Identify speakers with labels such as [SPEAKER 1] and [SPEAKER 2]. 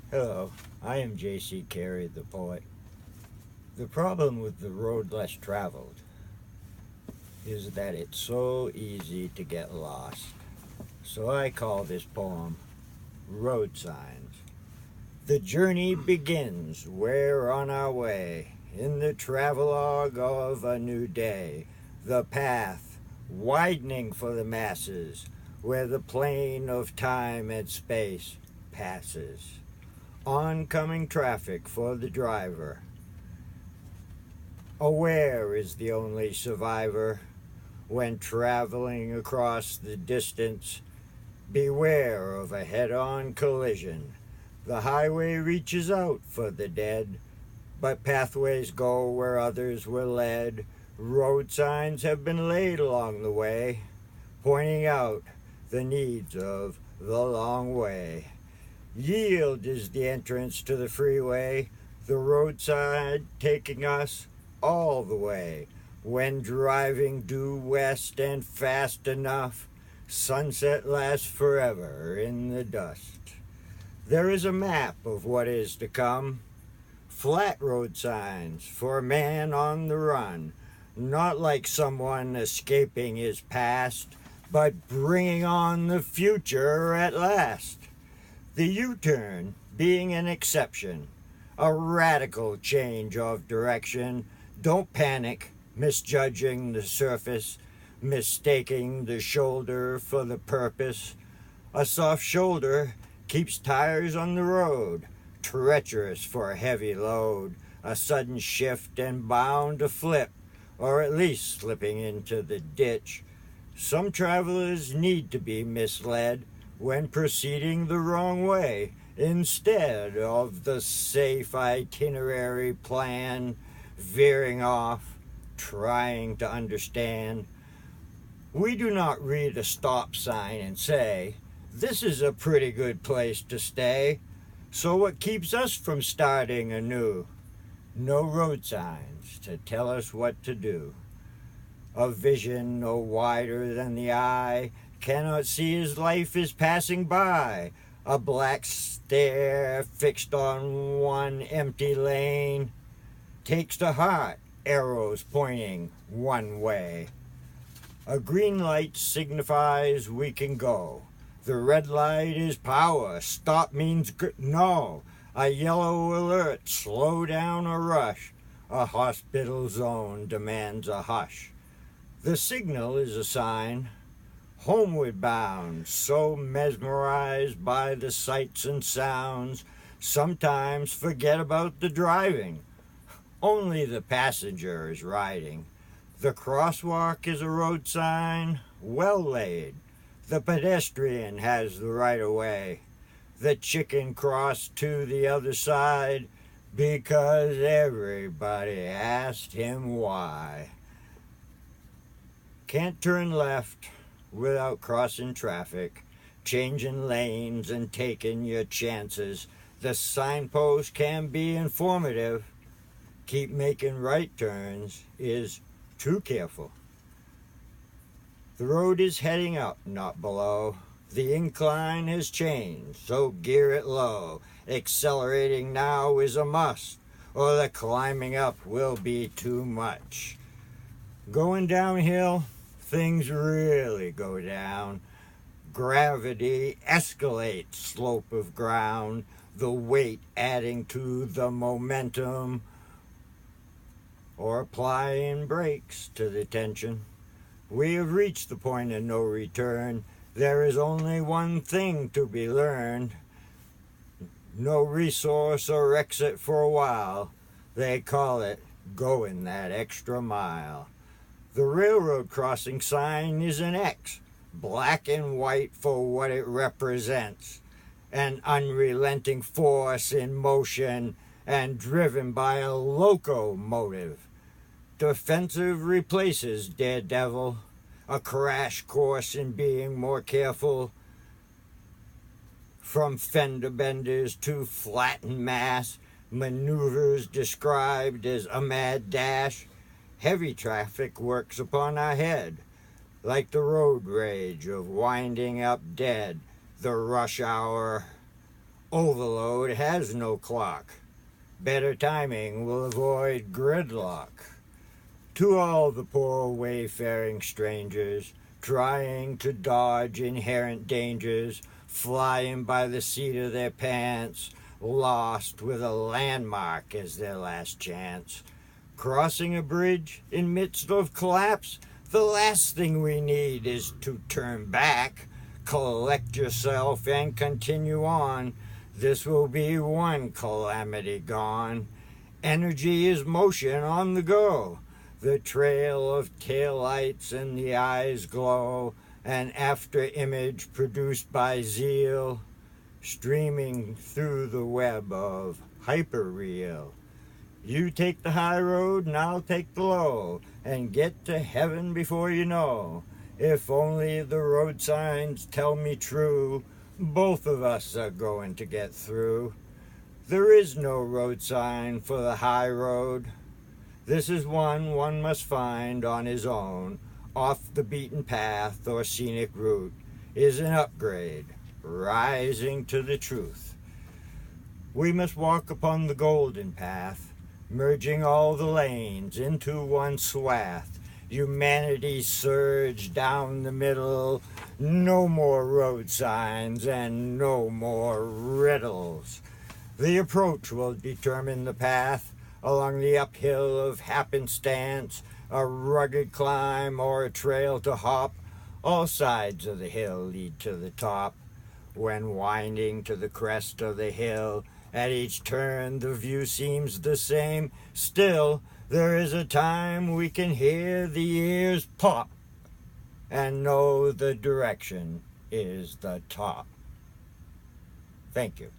[SPEAKER 1] Hello, I am J.C. Carey, the poet. The problem with the road less traveled is that it's so easy to get lost. So I call this poem Roadsigns. The journey begins, we're on our way, in the travelogue of a new day. The path widening for the masses, where the plane of time and space passes. Oncoming traffic for the driver. Aware is the only survivor. When traveling across the distance, beware of a head-on collision. The highway reaches out for the dead, but pathways go where others were led. Road signs have been laid along the way, pointing out the needs of the long way. Yield is the entrance to the freeway, the roadside taking us all the way. When driving due west and fast enough, sunset lasts forever in the dust. There is a map of what is to come, flat road signs for a man on the run, not like someone escaping his past, but bringing on the future at last. The U-turn being an exception, a radical change of direction. Don't panic, misjudging the surface, mistaking the shoulder for the purpose. A soft shoulder keeps tires on the road, treacherous for a heavy load. A sudden shift and bound to flip, or at least slipping into the ditch. Some travelers need to be misled when proceeding the wrong way, instead of the safe itinerary plan, veering off, trying to understand. We do not read a stop sign and say, this is a pretty good place to stay. So what keeps us from starting anew? No road signs to tell us what to do. A vision no wider than the eye cannot see as life is passing by. A black stare fixed on one empty lane takes to heart arrows pointing one way. A green light signifies we can go. The red light is power. Stop means no. A yellow alert, slow down or rush. A hospital zone demands a hush. The signal is a sign. Homeward bound, so mesmerized by the sights and sounds, sometimes forget about the driving. Only the passenger is riding. The crosswalk is a road sign, well laid. The pedestrian has the right of way. The chicken crossed to the other side because everybody asked him why. Can't turn left without crossing traffic, changing lanes and taking your chances. The signpost can be informative. Keep making right turns is too careful. The road is heading up, not below. The incline has changed, so gear it low. Accelerating now is a must, or the climbing up will be too much. Going downhill, things really go down. Gravity escalates slope of ground, the weight adding to the momentum, or applying brakes to the tension. We have reached the point of no return. There is only one thing to be learned. No resource or exit for a while. They call it going that extra mile. The railroad crossing sign is an X, black and white for what it represents. An unrelenting force in motion and driven by a locomotive. Defensive replaces daredevil, a crash course in being more careful. From fender benders to flattened mass, maneuvers described as a mad dash. Heavy traffic works upon our head, like the road rage of winding up dead, the rush hour Overload has no clock. Better timing will avoid gridlock. To all the poor wayfaring strangers, trying to dodge inherent dangers, flying by the seat of their pants, lost with a landmark as their last chance. Crossing a bridge in midst of collapse, the last thing we need is to turn back. Collect yourself and continue on. This will be one calamity gone. Energy is motion on the go. The trail of taillights and the eyes glow, an after image produced by zeal, streaming through the web of hyperreal. You take the high road and I'll take the low, and get to heaven before you know. If only the road signs tell me true, both of us are going to get through. There is no road sign for the high road. This is one must find on his own. Off the beaten path or scenic route is an upgrade, rising to the truth. We must walk upon the golden path, merging all the lanes into one swath. Humanity surge down the middle, no more road signs and no more riddles. The approach will determine the path along the uphill of happenstance, a rugged climb or a trail to hop. All sides of the hill lead to the top. When winding to the crest of the hill, at each turn the view seems the same. Still, there is a time we can hear the ears pop and know the direction is the top. Thank you.